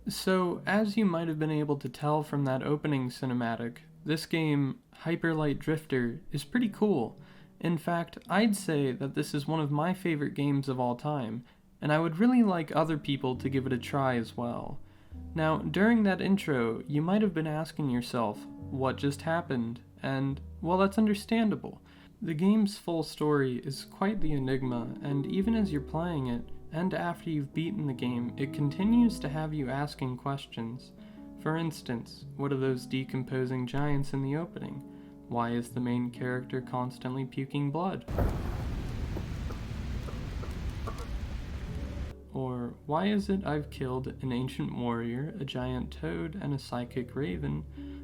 So, as you might have been able to tell from that opening cinematic, this game, Hyper Light Drifter, is pretty cool. In fact, I'd say that this is one of my favorite games of all time, and I would really like other people to give it a try as well. Now, during that intro, you might have been asking yourself, what just happened? And, well, that's understandable. The game's full story is quite the enigma, and even as you're playing it, and after you've beaten the game, it continues to have you asking questions. For instance, what are those decomposing giants in the opening? Why is the main character constantly puking blood? Or, why is it I've killed an ancient warrior, a giant toad, and a psychic raven,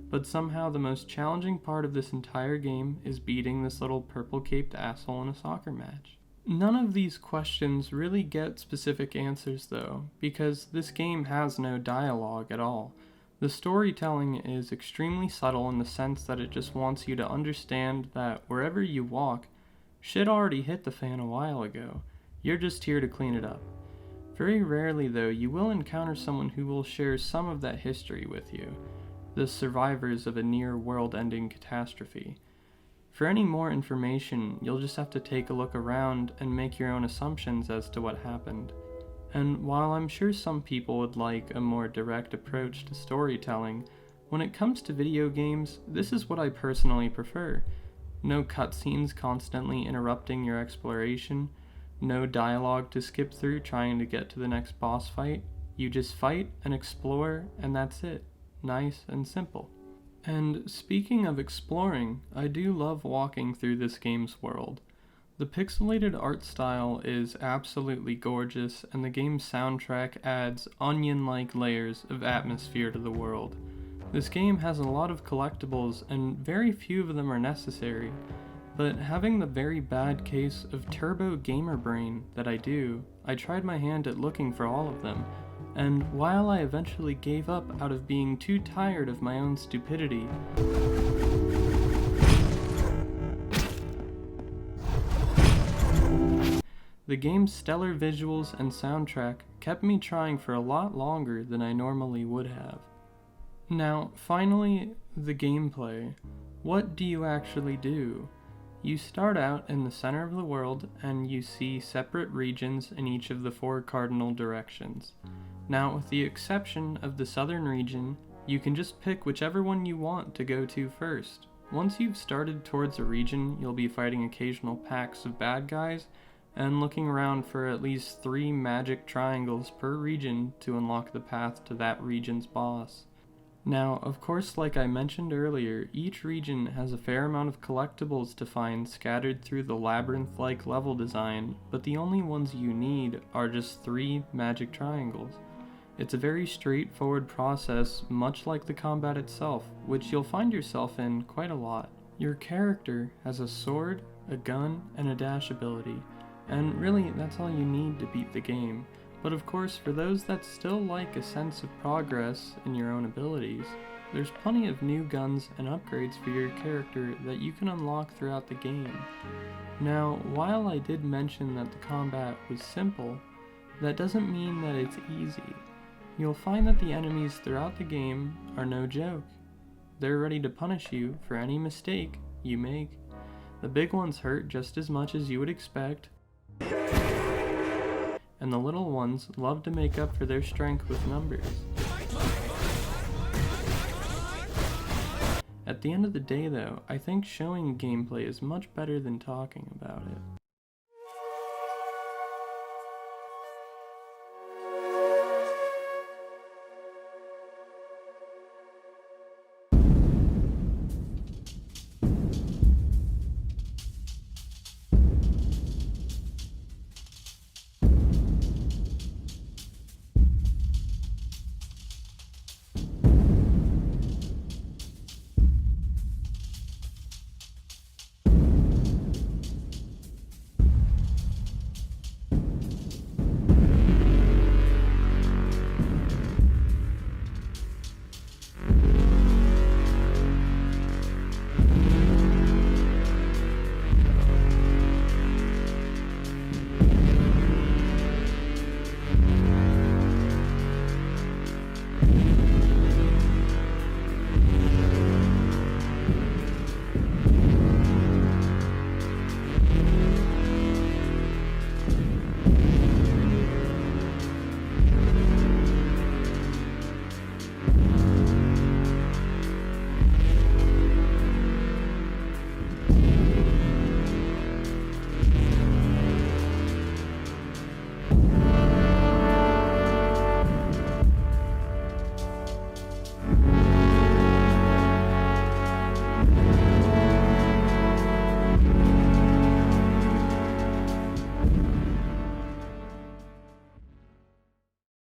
but somehow the most challenging part of this entire game is beating this little purple-caped asshole in a soccer match? None of these questions really get specific answers though, because this game has no dialogue at all. The storytelling is extremely subtle in the sense that it just wants you to understand that wherever you walk, shit already hit the fan a while ago. You're just here to clean it up. Very rarely though, you will encounter someone who will share some of that history with you, the survivors of a near world-ending catastrophe. For any more information, you'll just have to take a look around and make your own assumptions as to what happened. And while I'm sure some people would like a more direct approach to storytelling, when it comes to video games, this is what I personally prefer. No cutscenes constantly interrupting your exploration, no dialogue to skip through trying to get to the next boss fight. You just fight and explore, and that's it. Nice and simple. And speaking of exploring, I do love walking through this game's world. The pixelated art style is absolutely gorgeous, and the game's soundtrack adds onion-like layers of atmosphere to the world. This game has a lot of collectibles, and very few of them are necessary, but having the very bad case of turbo gamer brain that I do, I tried my hand at looking for all of them. And while I eventually gave up out of being too tired of my own stupidity, the game's stellar visuals and soundtrack kept me trying for a lot longer than I normally would have. Now, finally, the gameplay. What do you actually do? You start out in the center of the world and you see separate regions in each of the 4 cardinal directions. Now, with the exception of the southern region, you can just pick whichever one you want to go to first. Once you've started towards a region, you'll be fighting occasional packs of bad guys and looking around for at least 3 magic triangles per region to unlock the path to that region's boss. Now, of course, like I mentioned earlier, each region has a fair amount of collectibles to find scattered through the labyrinth-like level design, but the only ones you need are just 3 magic triangles. It's a very straightforward process, much like the combat itself, which you'll find yourself in quite a lot. Your character has a sword, a gun, and a dash ability, and really that's all you need to beat the game. But of course, for those that still like a sense of progress in your own abilities, there's plenty of new guns and upgrades for your character that you can unlock throughout the game. Now, while I did mention that the combat was simple, that doesn't mean that it's easy. You'll find that the enemies throughout the game are no joke. They're ready to punish you for any mistake you make. The big ones hurt just as much as you would expect, and the little ones love to make up for their strength with numbers. At the end of the day though, I think showing gameplay is much better than talking about it.